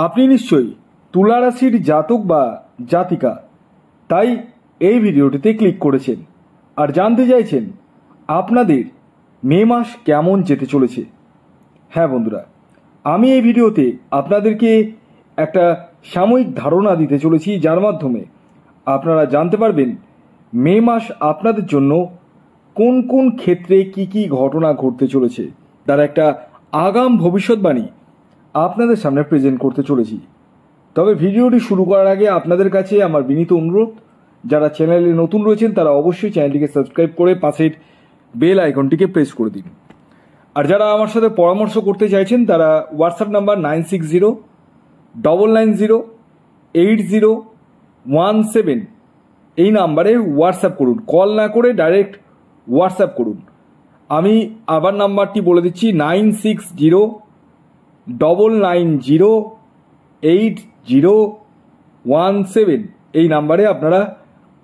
আপনি নিশ্চয়ই তুলা রাশির জাতক বা জাতিকা, তাই এই ভিডিওটিতে ক্লিক করেছেন আর জানতে চাইছেন আপনাদের মে মাস কেমন যেতে চলেছে। হ্যাঁ বন্ধুরা, আমি এই ভিডিওতে আপনাদেরকে একটা সাময়িক ধারণা দিতে চলেছি, যার মাধ্যমে আপনারা জানতে পারবেন মে মাস আপনাদের জন্য কোন কোন ক্ষেত্রে কি কি ঘটনা ঘটতে চলেছে, তার একটা আগাম ভবিষ্যৎবাণী আপনাদের সামনে প্রেজেন্ট করতে চলেছি। তবে ভিডিওটি শুরু করার আগে আপনাদের কাছে আমার বিনীত অনুরোধ, যারা চ্যানেলে নতুন রয়েছেন তারা অবশ্যই চ্যানেলটিকে সাবস্ক্রাইব করে পাশের বেল আইকনটিকে প্রেস করে দিন। আর যারা আমার সাথে পরামর্শ করতে চাইছেন তারা হোয়াটসঅ্যাপ নাম্বার 9609998017 এই নাম্বারে হোয়াটসঅ্যাপ করুন। কল না করে ডাইরেক্ট হোয়াটসঅ্যাপ করুন। আমি আবার নাম্বারটি বলে দিচ্ছি, 9609998017 এই নাম্বারে আপনারা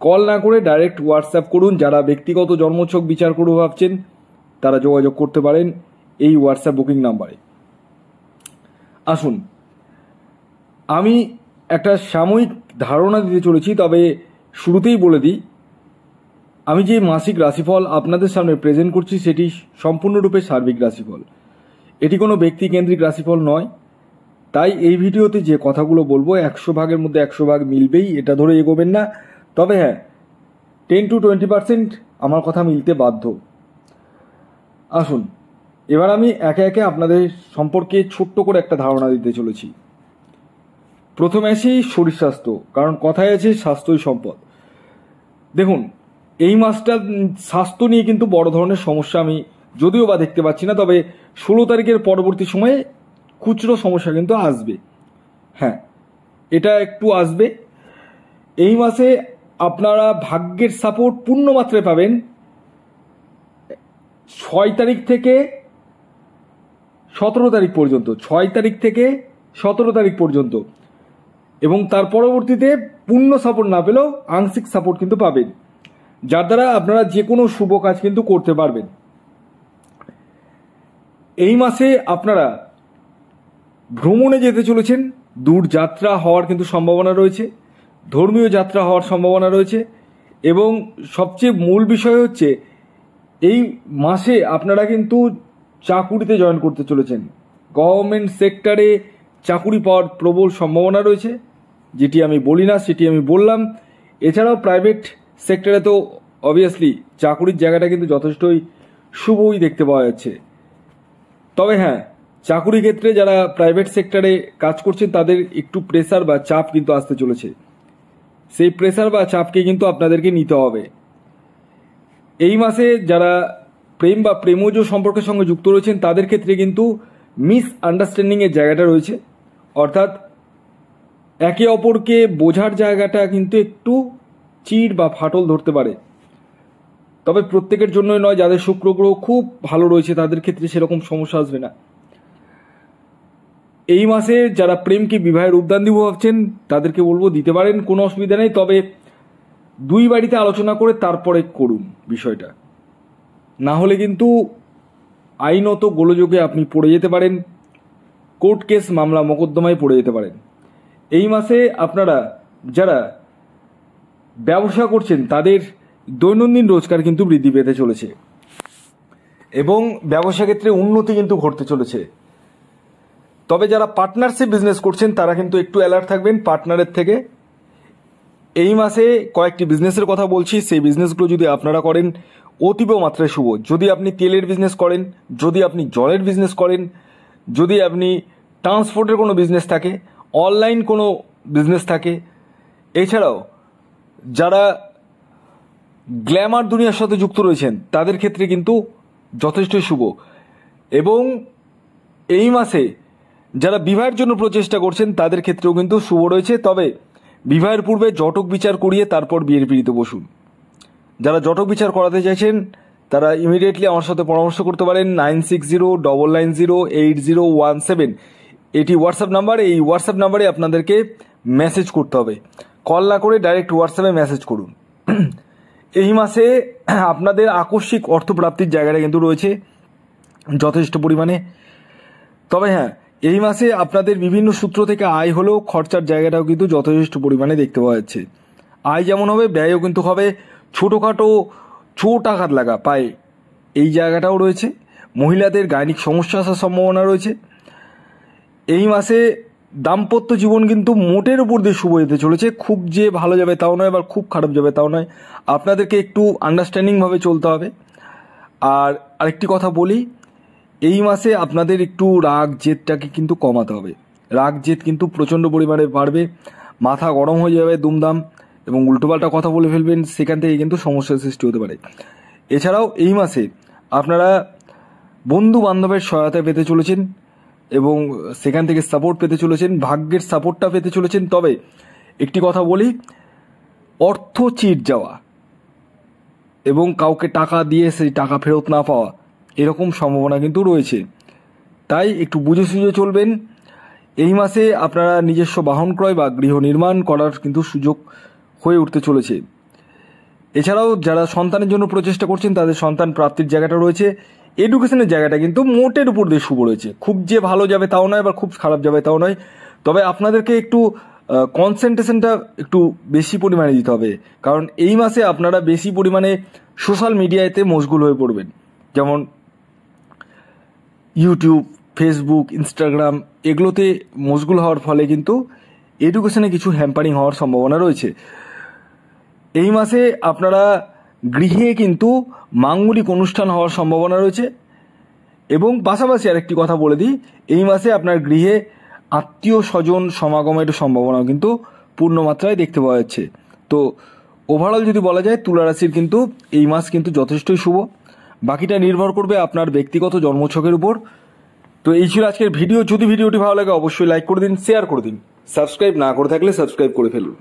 কল না করে ডাইরেক্ট হোয়াটসঅ্যাপ করুন। যারা ব্যক্তিগত জন্মছক বিচার করবো ভাবছেন তারা যোগাযোগ করতে পারেন এই হোয়াটসঅ্যাপ বুকিং নাম্বারে। আসুন, আমি একটা সাময়িক ধারণা দিতে চলেছি, তবে শুরুতেই বলে দিই, আমি যে মাসিক রাশিফল আপনাদের সামনে প্রেজেন্ট করছি সেটি সম্পূর্ণরূপে সার্বিক রাশিফল, এটি কোনো ব্যক্তিকেন্দ্রিক রাশিফল নয়। তাই এই ভিডিওতে যে কথাগুলো বলবো 100 ভাগের মধ্যে 100 ভাগ মিলবেই, এটা ধরে এগোবেন না। তবে হ্যাঁ, 10 to 20% আমার কথা মিলতে বাধ্য। আসুন, এবার আমি একে একে আপনাদের সম্পর্কে ছোট্ট করে একটা ধারণা দিতে চলেছি। প্রথমে আসি শরীর স্বাস্থ্য, কারণ কথায় আছে স্বাস্থ্যই সম্পদ। দেখুন, এই মাসটা স্বাস্থ্য নিয়ে কিন্তু বড় ধরনের সমস্যা আমি যদিও বা দেখতে পাচ্ছি না, তবে 16 তারিখের পরবর্তী সময়ে খুচরো সমস্যা কিন্তু আসবে। হ্যাঁ, এটা একটু আসবে। এই মাসে আপনারা ভাগ্যের সাপোর্ট পূর্ণ মাত্রায় পাবেন 6 তারিখ থেকে 17 তারিখ পর্যন্ত, 6 তারিখ থেকে 17 তারিখ পর্যন্ত, এবং তার পরবর্তীতে পূর্ণ সাপোর্ট না পেলেও আংশিক সাপোর্ট কিন্তু পাবেন, যার দ্বারা আপনারা যে কোনো শুভ কাজ কিন্তু করতে পারবেন। এই মাসে আপনারা ভ্রমণে যেতে চলেছেন, দূর যাত্রা হওয়ার কিন্তু সম্ভাবনা রয়েছে, ধর্মীয় যাত্রা হওয়ার সম্ভাবনা রয়েছে, এবং সবচেয়ে মূল বিষয় হচ্ছে এই মাসে আপনারা কিন্তু চাকুরিতে জয়েন করতে চলেছেন। গভর্নমেন্ট সেক্টরে চাকুরি পাওয়ার প্রবল সম্ভাবনা রয়েছে, যেটি আমি বলি না সেটি আমি বললাম। এছাড়াও প্রাইভেট সেক্টরে তো অবভিয়াসলি চাকুরির জায়গাটা কিন্তু যথেষ্টই শুভই দেখতে পাওয়া যাচ্ছে। তবে হ্যাঁ, চাকুরি ক্ষেত্রে যারা প্রাইভেট সেক্টরে কাজ করছেন তাদের একটু প্রেসার বা চাপ কিন্তু আসতে চলেছে। সেই প্রেসার বা চাপকে কিন্তু আপনাদেরকে নিতে হবে। এই মাসে যারা প্রেম বা প্রেমজ সম্পর্কের সঙ্গে যুক্ত রয়েছেন তাদের ক্ষেত্রে কিন্তু মিস আন্ডারস্ট্যান্ডিংয়ের জায়গাটা রয়েছে, অর্থাৎ একে অপরকে বোঝার জায়গাটা কিন্তু একটু চিড় বা ফাটল ধরতে পারে। তবে প্রত্যেকের জন্যই নয়, যাদের শুক্র গ্রহ খুব ভালো রয়েছে তাদের ক্ষেত্রে সেরকম সমস্যা আসবে না। এই মাসে যারা প্রেমকে বিবাহের উদ্যান দিব ভাবছেন তাদেরকে বলবো দিতে পারেন, কোনো অসুবিধা নেই। তবে দুই বাড়িতে আলোচনা করে তারপরে করুন বিষয়টা, না হলে কিন্তু আইনত গোলযোগে আপনি পড়ে যেতে পারেন, কোর্ট কেস মামলা মোকদ্দমায় পড়ে যেতে পারেন। এই মাসে আপনারা যারা ব্যবসা করছেন তাদের দৈনন্দিন রোজগার কিন্তু বৃদ্ধি পেতে চলেছে এবং ব্যবসা ক্ষেত্রে উন্নতি কিন্তু ঘটতে চলেছে। তবে যারা পার্টনারশিপ বিজনেস করছেন তারা কিন্তু একটু অ্যালার্ট থাকবেন পার্টনারের থেকে। এই মাসে কয়েকটি বিজনেসের কথা বলছি, সেই বিজনেসগুলো যদি আপনারা করেন অতীব মাত্রায় শুভ। যদি আপনি তেলের বিজনেস করেন, যদি আপনি জলের বিজনেস করেন, যদি আপনি ট্রান্সপোর্টের কোনো বিজনেস থাকে, অনলাইন কোনো বিজনেস থাকে, এছাড়াও যারা গ্ল্যামার দুনিয়ার সাথে যুক্ত রয়েছেন তাদের ক্ষেত্রে কিন্তু যথেষ্টই শুভ। এবং এই মাসে যারা বিবাহের জন্য প্রচেষ্টা করছেন তাদের ক্ষেত্রেও কিন্তু শুভ রয়েছে। তবে বিবাহের পূর্বে জটক বিচার করিয়ে তারপর বিয়ের পিঁড়িতে বসুন। যারা জটক বিচার করাতে চাইছেন তারা ইমিডিয়েটলি আমার সাথে পরামর্শ করতে পারেন। 9609998017 এটি হোয়াটসঅ্যাপ নাম্বার। এই হোয়াটসঅ্যাপ নাম্বারে আপনাদেরকে মেসেজ করতে হবে, কল না করে ডাইরেক্ট হোয়াটসঅ্যাপে মেসেজ করুন। এই মাসে আপনাদের আকস্মিক অর্থপ্রাপ্তির জায়গাটা কিন্তু রয়েছে যথেষ্ট পরিমাণে। তবে হ্যাঁ, এই মাসে আপনাদের বিভিন্ন সূত্র থেকে আয় হলেও খরচার জায়গাটাও কিন্তু যথেষ্ট পরিমাণে দেখতে পাওয়া যাচ্ছে। আয় যেমন হবে, ব্যয়ও কিন্তু হবে। ছোটোখাটো চোট আঘাত লাগা পায়ে, এই জায়গাটাও রয়েছে। মহিলাদের গাইনিক সমস্যা আসার সম্ভাবনা রয়েছে। এই মাসে দাম্পত্য জীবন কিন্তু মোটের উপর দিয়ে শুভ যেতে চলেছে। খুব যে ভালো যাবে তাও নয়, আবার খুব খারাপ যাবে তাও নয়। আপনাদেরকে একটু আন্ডারস্ট্যান্ডিংভাবে চলতে হবে। আর আরেকটি কথা বলি, এই মাসে আপনাদের একটু রাগ জেদটাকে কিন্তু কমাতে হবে। রাগ জেদ কিন্তু প্রচণ্ড পরিমাণে বাড়বে, মাথা গরম হয়ে যাবে দুমদাম, এবং উল্টোপাল্টা কথা বলে ফেলবেন, সেখান থেকে কিন্তু সমস্যার সৃষ্টি হতে পারে। এছাড়াও এই মাসে আপনারা বন্ধু বান্ধবের সহায়তা পেতে চলেছেন এবং সেখান থেকে সাপোর্ট পেতে চলেছেন, ভাগ্যের সাপোর্টটা পেতে চলেছেন। তবে একটি কথা বলি, অর্থ চিট যাওয়া এবং কাউকে টাকা দিয়ে সেই টাকা ফেরত না পাওয়া, এরকম সম্ভাবনা কিন্তু রয়েছে। তাই একটু বুঝে সুঝে চলবেন। এই মাসে আপনারা নিজস্ব বাহন ক্রয় বা গৃহ নির্মাণ করার কিন্তু সুযোগ হয়ে উঠতে চলেছে। এছাড়াও যারা সন্তানের জন্য প্রচেষ্টা করছেন তাদের সন্তান প্রাপ্তির জায়গাটা রয়েছে। এডুকেশনের জায়গাটা কিন্তু মোটের উপর দিয়ে শুভ রয়েছে। খুব যে ভালো যাবে তাও নয়, আবার খুব খারাপ যাবে তাও নয়। তবে আপনাদেরকে একটু কনসেন্ট্রেশনটা একটু বেশি পরিমাণে দিতে হবে, কারণ এই মাসে আপনারা বেশি পরিমাণে সোশ্যাল মিডিয়াতে মশগুল হয়ে পড়বেন। যেমন ইউটিউব, ফেসবুক, ইনস্টাগ্রাম, এগুলোতে মশগুল হওয়ার ফলে কিন্তু এডুকেশনে কিছু হ্যাম্পারিং হওয়ার সম্ভাবনা রয়েছে। এই মাসে আপনারা গৃহে কিন্তু মাঙ্গলিক অনুষ্ঠান হওয়ার সম্ভাবনা রয়েছে। এবং পাশাপাশি আরেকটি কথা বলে দিই, এই মাসে আপনার গৃহে আত্মীয় স্বজন সমাগমের সম্ভাবনাও কিন্তু পূর্ণমাত্রায় দেখতে পাওয়া যাচ্ছে। তো ওভারঅল যদি বলা যায়, তুলা রাশির কিন্তু এই মাস কিন্তু যথেষ্টই শুভ। বাকিটা নির্ভর করবে আপনার ব্যক্তিগত জন্মছকের উপর। তো এই ছিল আজকের ভিডিও। যদি ভিডিওটি ভালো লাগে অবশ্যই লাইক করে দিন, শেয়ার করে দিন। সাবস্ক্রাইব না করে থাকলে সাবস্ক্রাইব করে ফেলুন।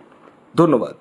ধন্যবাদ।